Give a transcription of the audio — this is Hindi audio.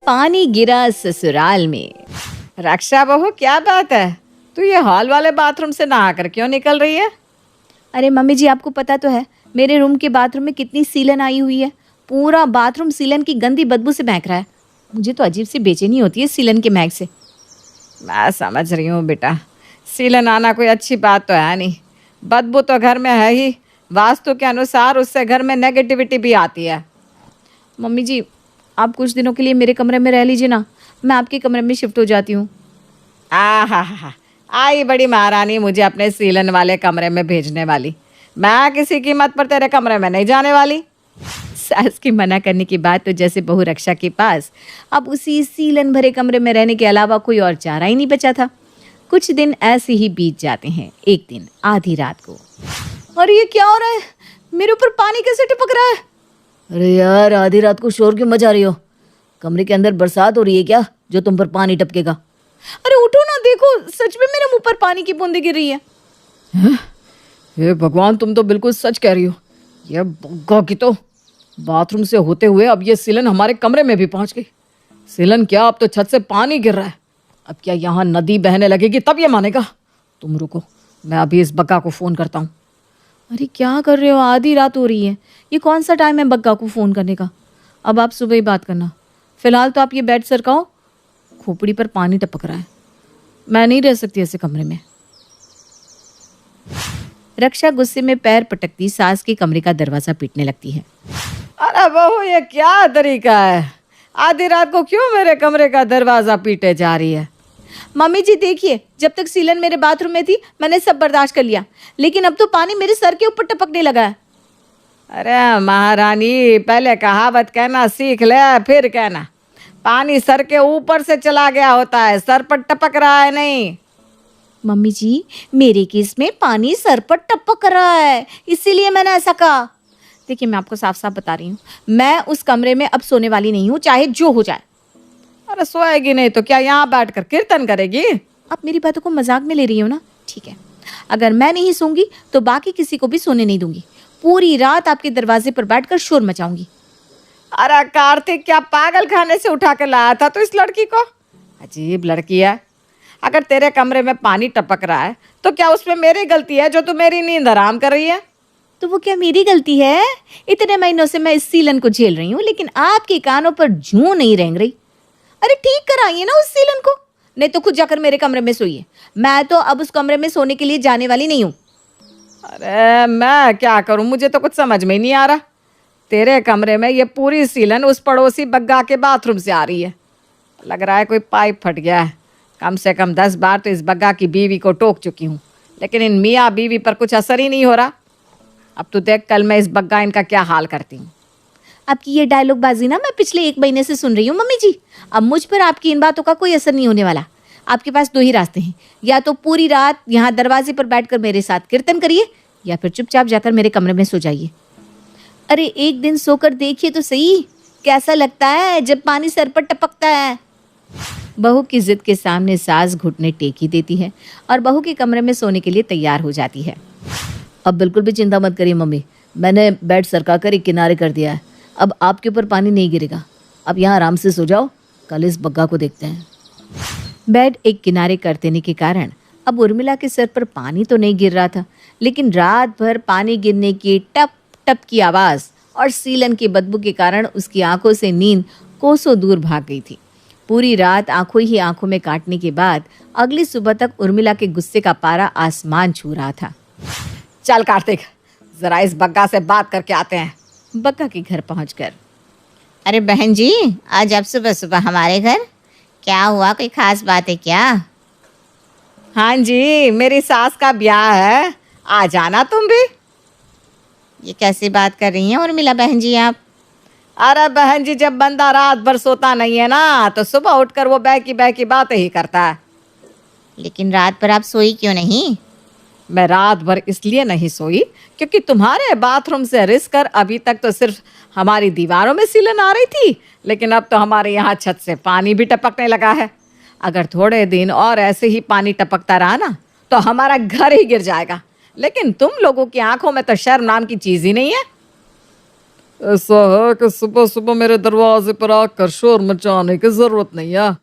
पानी गिरा ससुराल में। रक्षा बहू, क्या बात है? तू ये हॉल वाले बाथरूम से नहाकर क्यों निकल रही है? अरे मम्मी जी, आपको पता तो है मेरे रूम के बाथरूम में कितनी सीलन आई हुई है। पूरा बाथरूम सीलन की गंदी बदबू से महक रहा है। मुझे तो अजीब सी बेचैनी होती है सीलन के महक से। मैं समझ रही हूँ बेटा, सीलन आना कोई अच्छी बात तो है नहीं। बदबू तो घर में है ही, वास्तु के अनुसार उससे घर में नेगेटिविटी भी आती है। मम्मी जी, आप कुछ दिनों के लिए मेरे कमरे में रह लीजिए ना, मैं आपके कमरे में शिफ्ट हो जाती हूँ। हा, आई बड़ी महारानी मुझे अपने सीलन वाले कमरे में भेजने वाली। मैं किसी कीमत पर तेरे कमरे में नहीं जाने वाली। सास की मना करने के बाद तो जैसे बहू रक्षा के पास अब उसी सीलन भरे कमरे में रहने के अलावा कोई और चारा ही नहीं बचा था। कुछ दिन ऐसे ही बीत जाते हैं। एक दिन आधी रात को, और ये क्या हो रहा है? मेरे ऊपर पानी कैसे टपक रहा है? अरे यार, आधी रात को शोर क्यों मचा रही हो? कमरे के अंदर बरसात हो रही है क्या जो तुम पर पानी टपकेगा? अरे उठो ना, देखो सच में मेरे मुंह पर पानी की बूंदें गिर रही है। हे भगवान, तुम तो बिल्कुल सच कह रही हो। ये बग्गा की तो बाथरूम से होते हुए अब ये सीलन हमारे कमरे में भी पहुंच गई। सीलन क्या, अब तो छत से पानी गिर रहा है। अब क्या यहाँ नदी बहने लगेगी तब ये मानेगा? तुम रुको, मैं अभी इस बग्गा को फ़ोन करता हूँ। अरे क्या कर रहे हो? आधी रात हो रही है। ये कौन सा टाइम है बग्गा को फ़ोन करने का? अब आप सुबह ही बात करना। फिलहाल तो आप ये बेड सरकाओ, खोपड़ी पर पानी टपक रहा है। मैं नहीं रह सकती ऐसे कमरे में। रक्षा गुस्से में पैर पटकती सास के कमरे का दरवाजा पीटने लगती है। अरे बहू, ये क्या तरीका है? आधी रात को क्यों मेरे कमरे का दरवाजा पीटे जा रही है? मम्मी जी देखिए, जब तक सीलन मेरे बाथरूम में थी मैंने सब बर्दाश्त कर लिया, लेकिन अब तो पानी मेरे सर के ऊपर टपकने लगा है। अरे महारानी, पहले कहावत कहना सीख ले, फिर कहना। पानी सर के ऊपर से चला गया होता है, सर पर टपक रहा है नहीं। मम्मी जी, मेरे केस में पानी सर पर टपक रहा है, इसीलिए मैंने ऐसा कहा। देखिए, मैं आपको साफ साफ बता रही हूँ, मैं उस कमरे में अब सोने वाली नहीं हूँ, चाहे जो हो जाए। अरे सोएगी नहीं तो क्या यहाँ बैठकर कीर्तन करेगी? आप मेरी बातों को मजाक में ले रही हो ना? ठीक है, अगर मैं नहीं सोऊंगी तो बाकी किसी को भी सोने नहीं दूंगी। पूरी रात आपके दरवाजे पर बैठकर शोर मचाऊंगी। अरे कार्तिक, क्या पागल खाने से उठा कर लाया था तो इस लड़की को? अजीब लड़की है। अगर तेरे कमरे में पानी टपक रहा है तो क्या उसमें मेरी गलती है जो तू मेरी नींद हराम कर रही है? तो वो क्या मेरी गलती है? इतने महीनों से मैं इस सीलन को झेल रही हूँ, लेकिन आपके कानों पर जूं नहीं रेंग रही। अरे ठीक कराइए ना उस सीलन को, नहीं तो खुद जाकर मेरे कमरे में सोइए। मैं तो अब उस कमरे में सोने के लिए जाने वाली नहीं हूँ। अरे मैं क्या करूं, मुझे तो कुछ समझ में ही नहीं आ रहा। तेरे कमरे में ये पूरी सीलन उस पड़ोसी बग्गा के बाथरूम से आ रही है। लग रहा है कोई पाइप फट गया है। कम से कम 10 बार तो इस बग्गा की बीवी को टोक चुकी हूँ, लेकिन इन मियाँ बीवी पर कुछ असर ही नहीं हो रहा। अब तू देख, कल मैं इस बग्गा इनका क्या हाल करती हूँ। आपकी ये डायलॉग बाजी ना मैं पिछले 1 महीने से सुन रही हूँ मम्मी जी। अब मुझ पर आपकी इन बातों का कोई असर नहीं होने वाला। आपके पास 2 ही रास्ते हैं, या तो पूरी रात यहाँ दरवाजे पर बैठकर मेरे साथ कीर्तन करिए, या फिर चुपचाप जाकर मेरे कमरे में सो जाइए। अरे एक दिन सोकर देखिए तो सही, कैसा लगता है जब पानी सर पर टपकता है। बहू की जिद के सामने सास घुटने टेक ही देती है और बहू के कमरे में सोने के लिए तैयार हो जाती है। अब बिल्कुल भी चिंता मत करिए मम्मी, मैंने बेड सरका कर एक किनारे कर दिया है। अब आपके ऊपर पानी नहीं गिरेगा। अब यहाँ आराम से सो जाओ, कल इस बग्गा को देखते हैं। बेड एक किनारे कर देने के कारण अब उर्मिला के सर पर पानी तो नहीं गिर रहा था, लेकिन रात भर पानी गिरने की टप टप की आवाज़ और सीलन की बदबू के कारण उसकी आंखों से नींद कोसों दूर भाग गई थी। पूरी रात आंखों ही आंखों में काटने के बाद अगली सुबह तक उर्मिला के गुस्से का पारा आसमान छू रहा था। चल कार्तिक, जरा इस बग्गा से बात करके आते हैं। बग्गा के घर पहुंचकर, अरे बहन जी, आज आप सुबह सुबह हमारे घर, क्या हुआ? कोई खास बात है क्या? हाँ जी, मेरी सास का ब्याह है, आ जाना तुम भी। ये कैसी बात कर रही हैं उर्मिला बहन जी आप? अरे बहन जी, जब बंदा रात भर सोता नहीं है ना तो सुबह उठकर वो बहकी बातें ही करता है। लेकिन रात पर आप सोई क्यों नहीं? मैं रात भर इसलिए नहीं सोई क्योंकि तुम्हारे बाथरूम से रिस कर अभी तक तो सिर्फ हमारी दीवारों में सीलन आ रही थी, लेकिन अब तो हमारे यहाँ छत से पानी भी टपकने लगा है। अगर थोड़े दिन और ऐसे ही पानी टपकता रहा ना तो हमारा घर ही गिर जाएगा। लेकिन तुम लोगों की आंखों में तो शर्म नाम की चीज़ ही नहीं है। ऐसा है कि सुबह सुबह मेरे दरवाजे पर आकर शोर मचाने की जरूरत नहीं है।